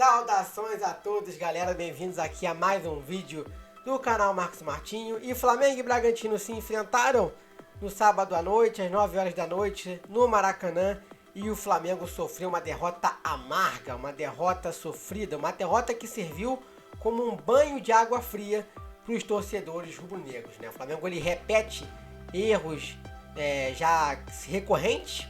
Saudações a todos, galera, bem-vindos aqui a mais um vídeo do canal Marcos Martinho. E Flamengo e Bragantino se enfrentaram no sábado à noite, às 9 horas da noite, no Maracanã. E o Flamengo sofreu uma derrota amarga, uma derrota sofrida, uma derrota que serviu como um banho de água fria para os torcedores rubro-negros, né? O Flamengo ele repete erros já recorrentes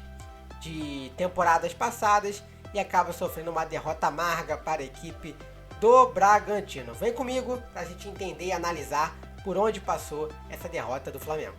de temporadas passadas e acaba sofrendo uma derrota amarga para a equipe do Bragantino. Vem comigo para a gente entender e analisar por onde passou essa derrota do Flamengo.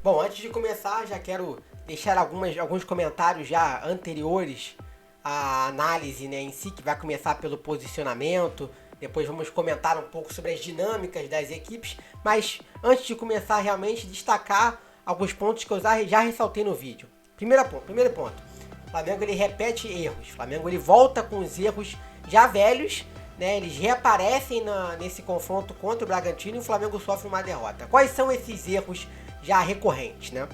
Bom, antes de começar, já quero deixar alguns comentários já anteriores à análise, né, em si, que vai começar pelo posicionamento. Depois vamos comentar um pouco sobre as dinâmicas das equipes, mas antes de começar realmente destacar alguns pontos que eu já ressaltei no vídeo. Primeiro ponto, o Flamengo ele repete erros, o Flamengo ele volta com os erros já velhos, né? Eles reaparecem nesse confronto contra o Bragantino e o Flamengo sofre uma derrota. Quais são esses erros já recorrentes, né?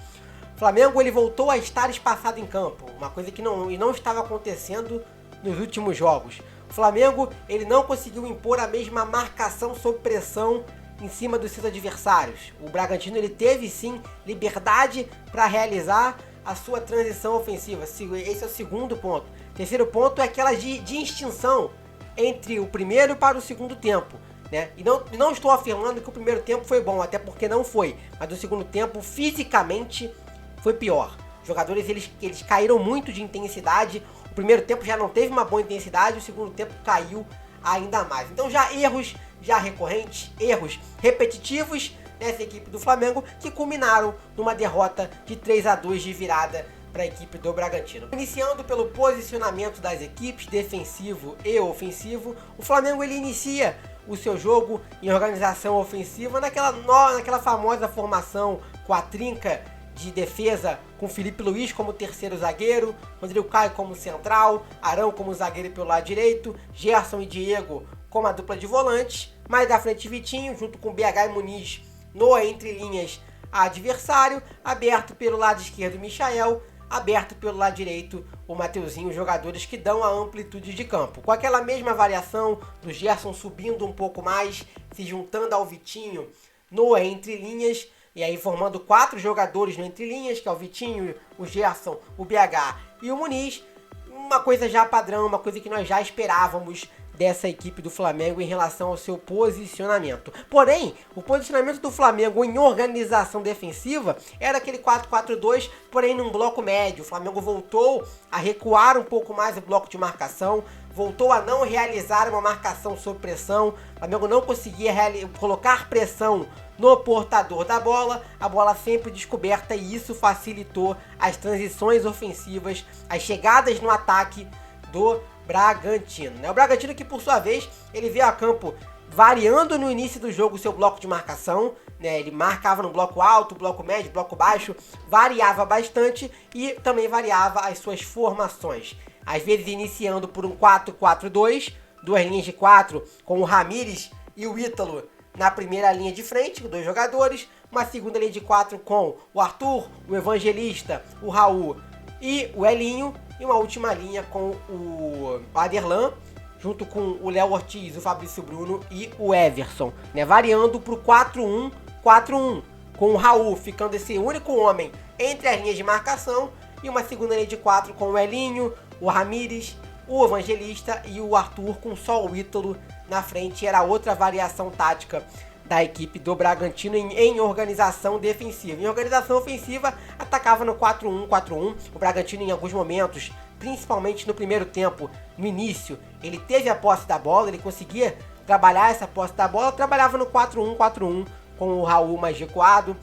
O Flamengo ele voltou a estar espaçado em campo, uma coisa que não estava acontecendo nos últimos jogos. O Flamengo ele não conseguiu impor a mesma marcação sob pressão em cima dos seus adversários. O Bragantino ele teve sim liberdade para realizar a sua transição ofensiva. Esse é o segundo ponto. Terceiro ponto é aquela de extinção entre o primeiro para o segundo tempo, né? E não estou afirmando que o primeiro tempo foi bom, até porque não foi, mas o segundo tempo fisicamente foi pior. Os jogadores eles caíram muito de intensidade. O primeiro tempo já não teve uma boa intensidade, o segundo tempo caiu ainda mais. Então já erros já recorrentes, erros repetitivos nessa equipe do Flamengo que culminaram numa derrota de 3-2 de virada para a equipe do Bragantino. Iniciando pelo posicionamento das equipes, defensivo e ofensivo, o Flamengo ele inicia o seu jogo em organização ofensiva naquela famosa formação com a trinca de defesa com Felipe Luiz como terceiro zagueiro, Rodrigo Caio como central, Arão como zagueiro pelo lado direito, Gerson e Diego como a dupla de volantes, mais à frente Vitinho junto com BH e Muniz no entre linhas adversário, aberto pelo lado esquerdo Michael, aberto pelo lado direito o Mateuzinho, jogadores que dão a amplitude de campo. Com aquela mesma variação do Gerson subindo um pouco mais, se juntando ao Vitinho no entre linhas, e aí formando 4 jogadores no entre linhas, que é o Vitinho, o Gerson, o BH e o Muniz. Uma coisa já padrão, uma coisa que nós já esperávamos dessa equipe do Flamengo em relação ao seu posicionamento. Porém, o posicionamento do Flamengo em organização defensiva era aquele 4-4-2, porém num bloco médio. O Flamengo voltou a recuar um pouco mais o bloco de marcação, voltou a não realizar uma marcação sob pressão. O Flamengo não conseguia colocar pressão no portador da bola, a bola sempre descoberta, e isso facilitou as transições ofensivas, as chegadas no ataque do Bragantino, né? O Bragantino que por sua vez ele veio a campo variando no início do jogo o seu bloco de marcação, né? Ele marcava no bloco alto, bloco médio, bloco baixo, variava bastante e também variava as suas formações. Às vezes iniciando por um 4-4-2, duas linhas de 4 com o Ramires e o Ítalo na primeira linha de frente, com 2 jogadores, uma segunda linha de 4 com o Arthur, o Evangelista, o Raul e o Elinho, e uma última linha com o Aderlan, junto com o Léo Ortiz, o Fabrício Bruno e o Everson, né? Variando para o 4-1-4-1, com o Raul ficando esse único homem entre as linhas de marcação, e uma segunda linha de 4 com o Elinho, o Ramires, o Evangelista e o Arthur, com só o Ítalo na frente. Era outra variação tática da equipe do Bragantino em organização defensiva. Em organização ofensiva, atacava no 4-1-4-1. O Bragantino em alguns momentos, principalmente no primeiro tempo, no início, ele teve a posse da bola, ele conseguia trabalhar essa posse da bola, trabalhava no 4-1-4-1 com o Raul mais recuado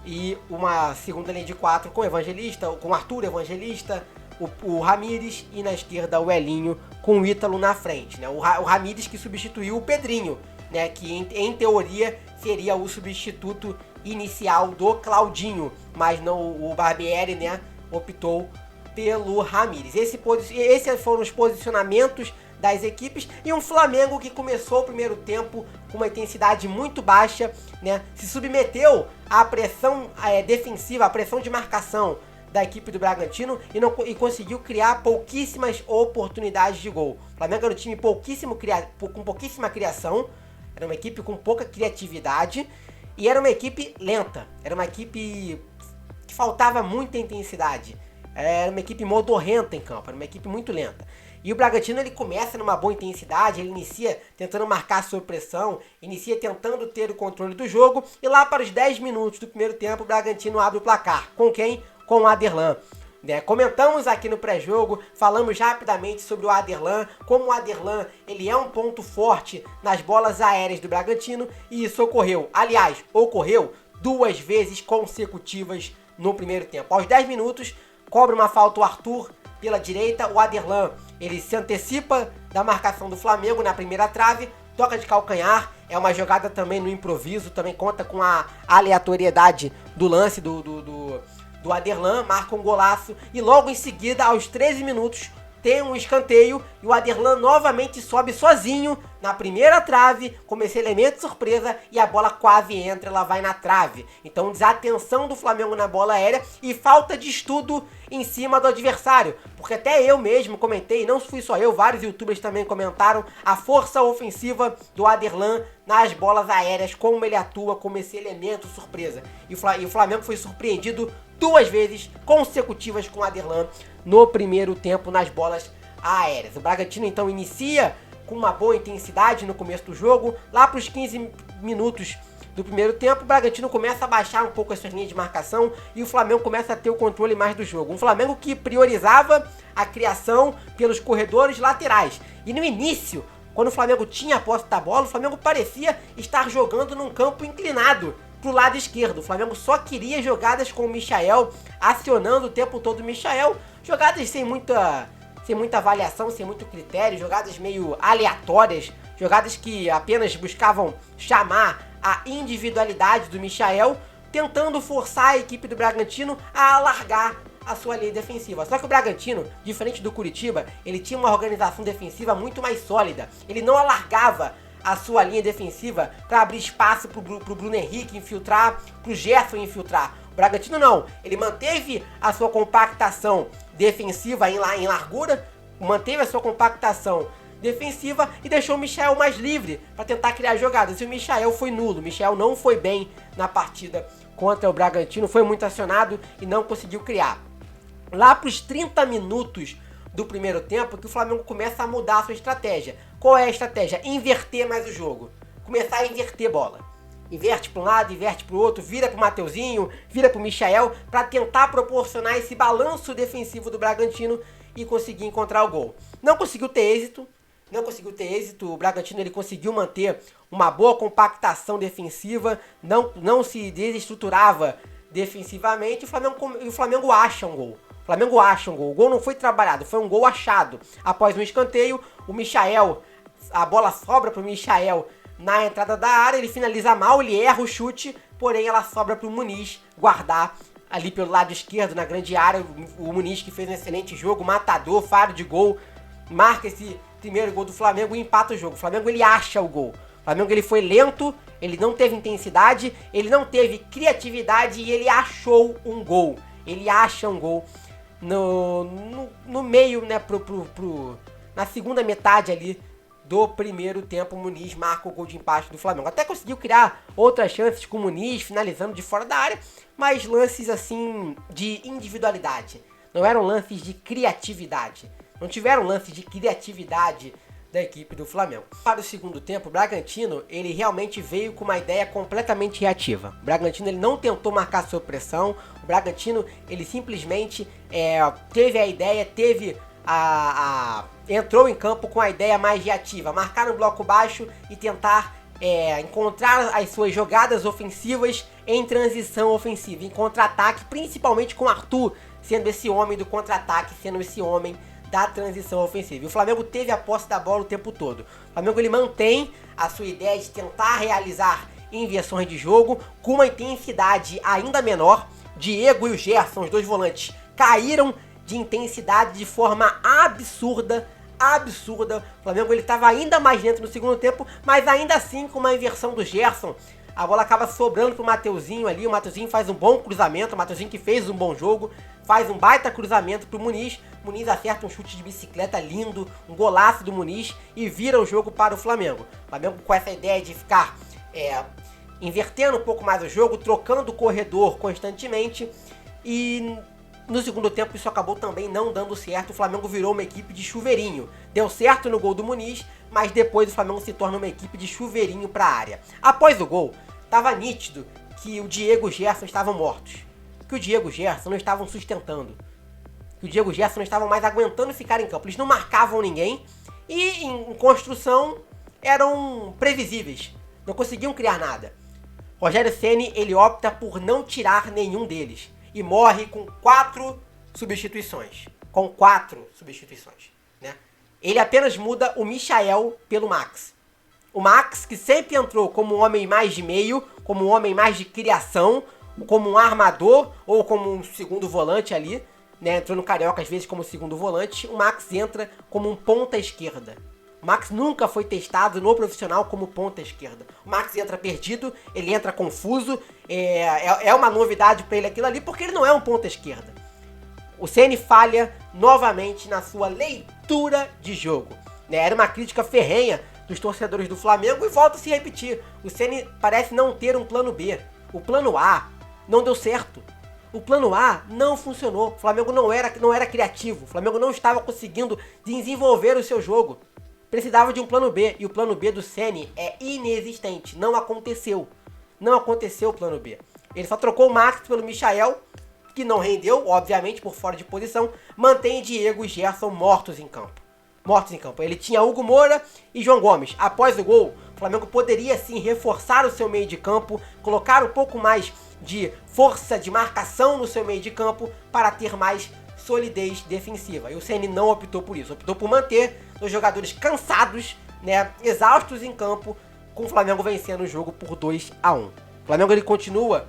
e uma segunda linha de 4 com o Evangelista, com o Arthur Evangelista, o Ramires e na esquerda o Elinho com o Ítalo na frente, né? O Ramires que substituiu o Pedrinho, né, que em teoria seria o substituto inicial do Claudinho, mas não, o Barbieri, né, optou pelo Ramires. Esses foram os posicionamentos das equipes, e um Flamengo que começou o primeiro tempo com uma intensidade muito baixa, né? Se submeteu à pressão defensiva, à pressão de marcação da equipe do Bragantino e conseguiu criar pouquíssimas oportunidades de gol. O Flamengo era um time com pouquíssima criação, era uma equipe com pouca criatividade e era uma equipe lenta, era uma equipe que faltava muita intensidade, era uma equipe modorrenta em campo, era uma equipe muito lenta. E o Bragantino ele começa numa boa intensidade, ele inicia tentando marcar sob pressão, inicia tentando ter o controle do jogo, e lá para os 10 minutos do primeiro tempo o Bragantino abre o placar. Com quem? Com o Aderlan. Comentamos aqui no pré-jogo, falamos rapidamente sobre o Aderlan, como o Aderlan ele é um ponto forte nas bolas aéreas do Bragantino, e isso ocorreu. Aliás, ocorreu 2 vezes consecutivas no primeiro tempo. Aos 10 minutos, cobra uma falta o Arthur pela direita, o Aderlan ele se antecipa da marcação do Flamengo na primeira trave, toca de calcanhar, é uma jogada também no improviso, também conta com a aleatoriedade do lance do Aderlan, marca um golaço e logo em seguida, aos 13 minutos, tem um escanteio e o Aderlan novamente sobe sozinho na primeira trave, como esse elemento surpresa, e a bola quase entra, ela vai na trave. Então desatenção do Flamengo na bola aérea e falta de estudo em cima do adversário, porque até eu mesmo comentei, não fui só eu, vários youtubers também comentaram a força ofensiva do Aderlan nas bolas aéreas, como ele atua como esse elemento surpresa. E o Flamengo foi surpreendido 2 vezes consecutivas com o Aderlan no primeiro tempo nas bolas aéreas. O Bragantino então inicia com uma boa intensidade no começo do jogo. Lá para os 15 minutos do primeiro tempo, o Bragantino começa a baixar um pouco as suas linhas de marcação e o Flamengo começa a ter o controle mais do jogo. Um Flamengo que priorizava a criação pelos corredores laterais. E no início, quando o Flamengo tinha a posse da bola, o Flamengo parecia estar jogando num campo inclinado pro lado esquerdo. O Flamengo só queria jogadas com o Michael, acionando o tempo todo o Michael, jogadas sem muita avaliação, sem muito critério, jogadas meio aleatórias, jogadas que apenas buscavam chamar a individualidade do Michael, tentando forçar a equipe do Bragantino a alargar a sua linha defensiva. Só que o Bragantino, diferente do Curitiba, ele tinha uma organização defensiva muito mais sólida. Ele não alargava a sua linha defensiva para abrir espaço pro Bruno Henrique infiltrar, pro Gerson infiltrar. O Bragantino não, ele manteve a sua compactação defensiva em largura, manteve a sua compactação defensiva e deixou o Michael mais livre para tentar criar jogadas. E o Michael foi nulo, o Michael não foi bem na partida contra o Bragantino, foi muito acionado e não conseguiu criar. Lá para os 30 minutos do primeiro tempo que o Flamengo começa a mudar a sua estratégia. Qual é a estratégia? Inverter mais o jogo. Começar a inverter bola. Inverte para um lado, inverte para o outro, vira para o Mateuzinho, vira para o Michael, para tentar proporcionar esse balanço defensivo do Bragantino e conseguir encontrar o gol. Não conseguiu ter êxito, o Bragantino ele conseguiu manter uma boa compactação defensiva, não se desestruturava defensivamente, e o Flamengo acha um gol. O gol não foi trabalhado, foi um gol achado. Após um escanteio, o Michael, a bola sobra para o Michael na entrada da área, ele finaliza mal, ele erra o chute, porém ela sobra para o Muniz guardar ali pelo lado esquerdo, na grande área. O Muniz, que fez um excelente jogo, matador, faro de gol, marca esse primeiro gol do Flamengo e empata o jogo. O Flamengo ele acha o gol. O Flamengo ele foi lento, ele não teve intensidade, ele não teve criatividade e ele achou um gol. Ele acha um gol no meio, né, na segunda metade ali do primeiro tempo. O Muniz marca o gol de empate do Flamengo. Até conseguiu criar outras chances com o Muniz, finalizando de fora da área, mas lances assim de individualidade. Não eram lances de criatividade. Não tiveram lances de criatividade da equipe do Flamengo. Para o segundo tempo, o Bragantino ele realmente veio com uma ideia completamente reativa. O Bragantino ele não tentou marcar sob pressão. O Bragantino ele simplesmente teve a ideia, entrou em campo com a ideia mais reativa, marcar no bloco baixo e tentar encontrar as suas jogadas ofensivas em transição ofensiva, em contra-ataque, principalmente com o Arthur sendo esse homem do contra-ataque, sendo esse homem da transição ofensiva. E o Flamengo teve a posse da bola o tempo todo. O Flamengo ele mantém a sua ideia de tentar realizar inversões de jogo com uma intensidade ainda menor. Diego e o Gerson, os dois volantes, caíram de intensidade de forma absurda. O Flamengo ele estava ainda mais dentro no segundo tempo, mas ainda assim com uma inversão do Gerson a bola acaba sobrando pro Mateuzinho ali, o Mateuzinho faz um bom cruzamento, o Mateuzinho que fez um bom jogo, faz um baita cruzamento pro Muniz, Muniz acerta um chute de bicicleta lindo, um golaço do Muniz e vira o jogo para o Flamengo. O Flamengo com essa ideia de ficar invertendo um pouco mais o jogo, trocando o corredor constantemente, e no segundo tempo isso acabou também não dando certo. O Flamengo virou uma equipe de chuveirinho. Deu certo no gol do Muniz, mas depois o Flamengo se torna uma equipe de chuveirinho para a área. Após o gol, estava nítido que o Diego e o Gerson estavam mortos. Que o Diego e o Gerson não estavam sustentando. Que o Diego e o Gerson não estavam mais aguentando ficar em campo. Eles não marcavam ninguém e em construção eram previsíveis. Não conseguiam criar nada. Rogério Ceni, ele opta por não tirar nenhum deles. E morre com 4 substituições. Com 4 substituições, né? Ele apenas muda o Michael pelo Max. O Max, que sempre entrou como um homem mais de meio, como um homem mais de criação, como um armador ou como um segundo volante ali, né? Entrou no Carioca às vezes como segundo volante. O Max entra como um ponta esquerda. O Max nunca foi testado no profissional como ponta esquerda. O Max entra perdido, ele entra confuso, é uma novidade para ele aquilo ali, porque ele não é um ponta esquerda. O Ceni falha novamente na sua leitura de jogo, né? Era uma crítica ferrenha dos torcedores do Flamengo e volta a se repetir. O Ceni parece não ter um plano B. O plano A não deu certo. O plano A não funcionou. O Flamengo não era criativo. O Flamengo não estava conseguindo desenvolver o seu jogo. Precisava de um plano B, e o plano B do Ceni é inexistente, não aconteceu. Não aconteceu o plano B. Ele só trocou o Max pelo Michael, que não rendeu, obviamente, por fora de posição, mantém Diego e Gerson mortos em campo. Mortos em campo. Ele tinha Hugo Moura e João Gomes. Após o gol, o Flamengo poderia sim reforçar o seu meio de campo, colocar um pouco mais de força de marcação no seu meio de campo para ter mais solidez defensiva. E o Ceni não optou por isso, optou por manter os jogadores cansados, né, exaustos em campo, com o Flamengo vencendo o jogo por 2-1. O Flamengo ele continua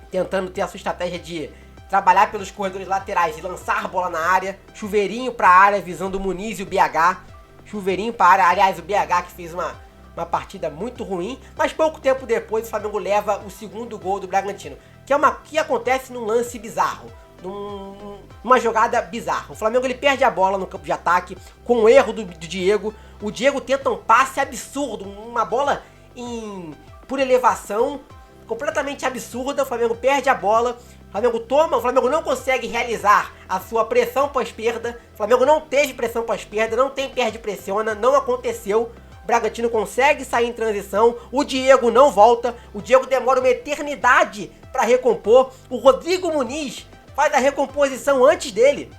tentando ter a sua estratégia de trabalhar pelos corredores laterais e lançar a bola na área, chuveirinho para a área visando o Muniz e o BH, chuveirinho para a área, aliás o BH que fez uma partida muito ruim, mas pouco tempo depois o Flamengo leva o segundo gol do Bragantino, que acontece num lance bizarro. Numa jogada bizarra. O Flamengo ele perde a bola no campo de ataque com o erro do Diego. O Diego tenta um passe absurdo, uma bola por elevação completamente absurda. O Flamengo perde a bola. O Flamengo não consegue realizar a sua pressão pós-perda. O Flamengo não teve pressão pós-perda, não tem perde-pressiona, não aconteceu. O Bragantino consegue sair em transição, o Diego não volta, o Diego demora uma eternidade para recompor. O Rodrigo Muniz faz a recomposição antes dele.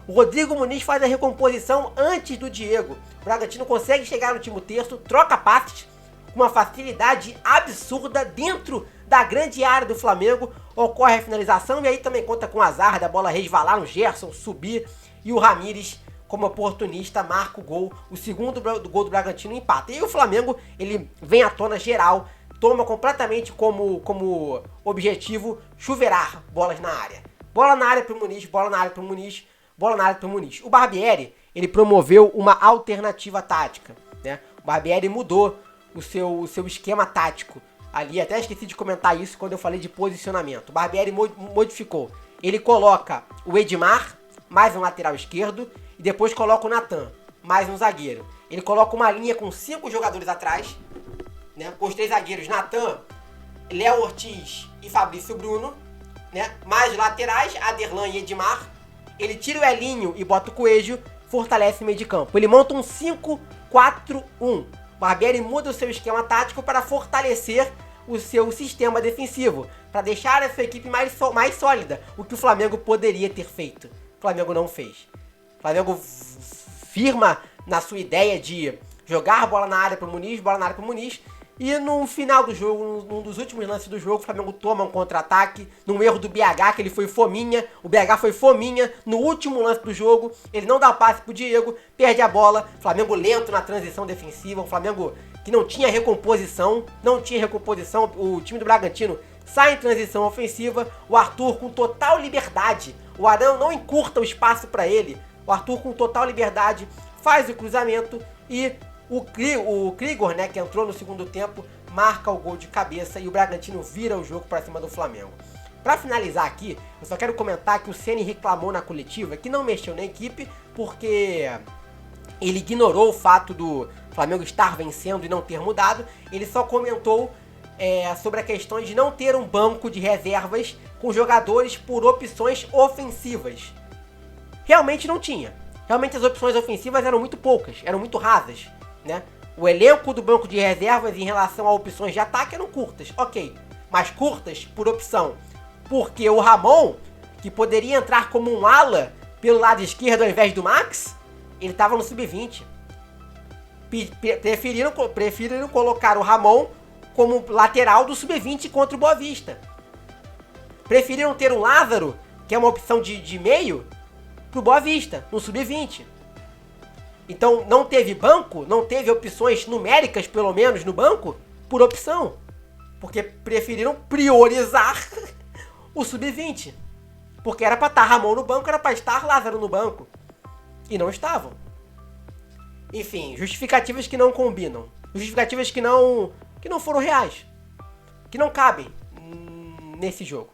O Rodrigo Muniz faz a recomposição antes do Diego. O Bragantino consegue chegar no último terço, troca passes com uma facilidade absurda dentro da grande área do Flamengo. Ocorre a finalização e aí também conta com o azar da bola resvalar no Gerson, subir, e o Ramires, como oportunista, marca o gol. O segundo gol do Bragantino empata. E o Flamengo ele vem à tona geral, toma completamente como objetivo chuveirar bolas na área. Bola na área pro Muniz, bola na área pro Muniz, bola na área pro Muniz. O Barbieri, ele promoveu uma alternativa tática, né? O Barbieri mudou o seu esquema tático. Ali, até esqueci de comentar isso quando eu falei de posicionamento. O Barbieri modificou. Ele coloca o Edmar, mais um lateral esquerdo, e depois coloca o Natan, mais um zagueiro. Ele coloca uma linha com 5 jogadores atrás, né? Com os 3 zagueiros, Natan, Léo Ortiz e Fabrício Bruno, né? Mais laterais, Aderlan e Edmar. Ele tira o Elinho e bota o Coelho, fortalece o meio de campo. Ele monta um 5-4-1. O Barbieri muda o seu esquema tático para fortalecer o seu sistema defensivo, para deixar a sua equipe mais sólida, o que o Flamengo poderia ter feito. O Flamengo não fez. O Flamengo firma na sua ideia de jogar bola na área para o Muniz, bola na área para o Muniz. E no final do jogo, num dos últimos lances do jogo, o Flamengo toma um contra-ataque, num erro do BH, que ele foi fominha. O BH foi fominha no último lance do jogo. Ele não dá passe pro Diego, perde a bola. Flamengo lento na transição defensiva. O Flamengo que não tinha recomposição. O time do Bragantino sai em transição ofensiva. O Arthur com total liberdade. O Arão não encurta o espaço para ele. O Arthur com total liberdade faz o cruzamento e o Krigor, né, que entrou no segundo tempo, marca o gol de cabeça e o Bragantino vira o jogo para cima do Flamengo. Para finalizar aqui, eu só quero comentar que o Ceni reclamou na coletiva que não mexeu na equipe porque ele ignorou o fato do Flamengo estar vencendo e não ter mudado. Ele só comentou sobre a questão de não ter um banco de reservas com jogadores por opções ofensivas. Realmente não tinha. Realmente as opções ofensivas eram muito poucas, eram muito rasas, né? O elenco do banco de reservas em relação a opções de ataque eram curtas, ok. Mas curtas por opção. Porque o Ramon, que poderia entrar como um ala pelo lado esquerdo ao invés do Max, ele estava no sub-20. Preferiram colocar o Ramon como lateral do sub-20 contra o Boa Vista. Preferiram ter o Lázaro, que é uma opção de meio, pro Boa Vista, no sub-20. Então não teve banco, não teve opções numéricas, pelo menos, no banco, por opção. Porque preferiram priorizar o sub-20. Porque era pra estar Ramon no banco, era pra estar Lázaro no banco. E não estavam. Enfim, justificativas que não combinam. Justificativas que não foram reais. Que não cabem nesse jogo,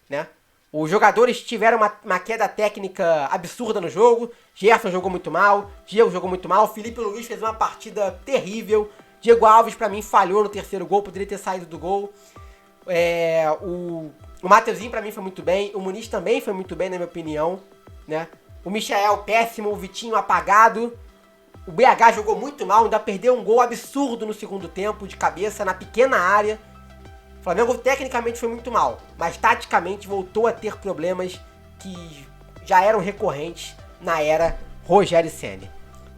né? Os jogadores tiveram uma queda técnica absurda no jogo. Gerson jogou muito mal, Diego jogou muito mal, Felipe Luiz fez uma partida terrível. Diego Alves, pra mim, falhou no terceiro gol, poderia ter saído do gol. O Mateuzinho, pra mim, foi muito bem. O Muniz também foi muito bem, na minha opinião, né? O Michael, péssimo. O Vitinho, apagado. O BH jogou muito mal, ainda perdeu um gol absurdo no segundo tempo, de cabeça, na pequena área. O Flamengo tecnicamente foi muito mal, mas taticamente voltou a ter problemas que já eram recorrentes na era Rogério Ceni.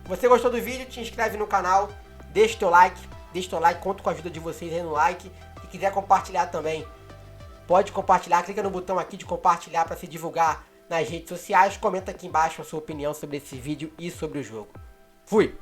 Se você gostou do vídeo, te inscreve no canal, deixa o teu like, conto com a ajuda de vocês aí no like. Se quiser compartilhar também, pode compartilhar, clica no botão aqui de compartilhar para se divulgar nas redes sociais. Comenta aqui embaixo a sua opinião sobre esse vídeo e sobre o jogo. Fui!